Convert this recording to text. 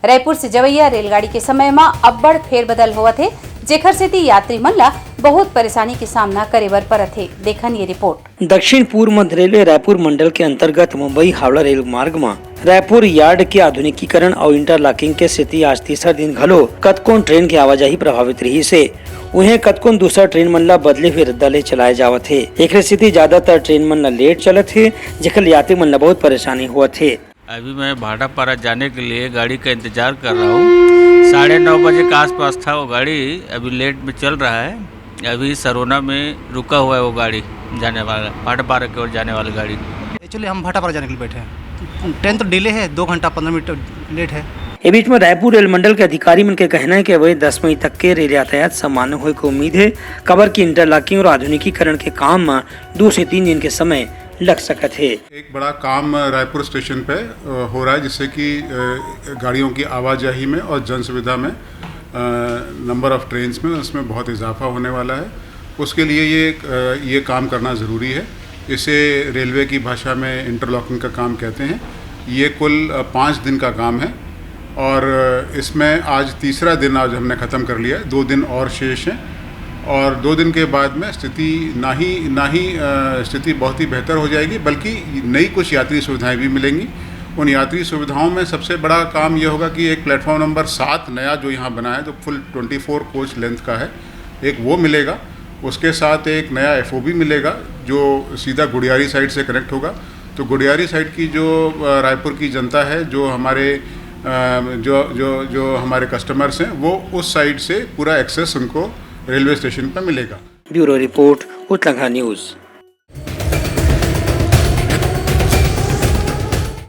रायपुर से जवैया रेलगाड़ी के समय में अब्बड़ फेरबदल हुआ थे, जेखर सेती यात्री मन ला बहुत परेशानी के सामना करे बर परत है। देखन ये रिपोर्ट। दक्षिण पूर्व मध्य रेलवे रायपुर मंडल के अंतर्गत मुंबई हावड़ा रेल मार्ग में रायपुर यार्ड के आधुनिकीकरण और इंटरलॉकिंग के स्थिति आज तीसरा दिन घलो कतकोन ट्रेन की आवाजाही प्रभावित रही से उन्हें कतकोन दूसरा ट्रेन मन ला बदले हुए रद्दा ले चलाए जावत है। एक स्थिति ज्यादातर ट्रेन मन ला लेट चलत है, जेकर यात्री मन ला बहुत परेशानी हुआ थे। अभी मैं भाटापारा जाने के लिए गाड़ी का इंतजार कर रहा हूँ। 9:30 बजे के आसपास था वो गाड़ी, अभी लेट में चल रहा है। अभी सरोना में रुका हुआ है वो गाड़ी जाने वाला, भाटापारा की ओर जाने वाली गाड़ी। एक्चुअली हम भाटापारा जाने के लिए बैठे हैं। ट्रेन तो डिले है, 2 घंटा 15 मिनट लेट है। इस बीच में रायपुर रेल मंडल के अधिकारी मन के कहना है कि वही 10 मई तक के रेल यातायात सामान्य होने की उम्मीद है। कबर की इंटरलॉकिंग और आधुनिकीकरण के काम में 2 से 3 दिन के समय लग सकत है। एक बड़ा काम रायपुर स्टेशन पे हो रहा है, जिससे कि गाड़ियों की आवाजाही में और जन सुविधा में नंबर ऑफ ट्रेन्स में उसमें बहुत इजाफा होने वाला है। उसके लिए ये काम करना ज़रूरी है। इसे रेलवे की भाषा में इंटरलॉकिंग का काम कहते हैं। ये कुल 5 दिन का काम है और इसमें आज तीसरा दिन आज हमने ख़त्म कर लिया है। 2 दिन और शेष हैं और 2 दिन के बाद में स्थिति ना ही स्थिति बहुत ही बेहतर हो जाएगी, बल्कि नई कुछ यात्री सुविधाएं भी मिलेंगी। उन यात्री सुविधाओं में सबसे बड़ा काम ये होगा कि एक प्लेटफॉर्म नंबर 7 नया जो यहाँ बना है, जो फुल 24 कोच लेंथ का है, एक वो मिलेगा। उसके साथ एक नया FOB मिलेगा जो सीधा गुड़ियारी साइड से कनेक्ट होगा। तो गुड़ियारी साइड की जो रायपुर की जनता है, जो हमारे जो हमारे कस्टमर्स हैं, वो उस साइड से पूरा एक्सेस उनको रेलवे स्टेशन पर मिलेगा। Bureau report, Uttarakhand news.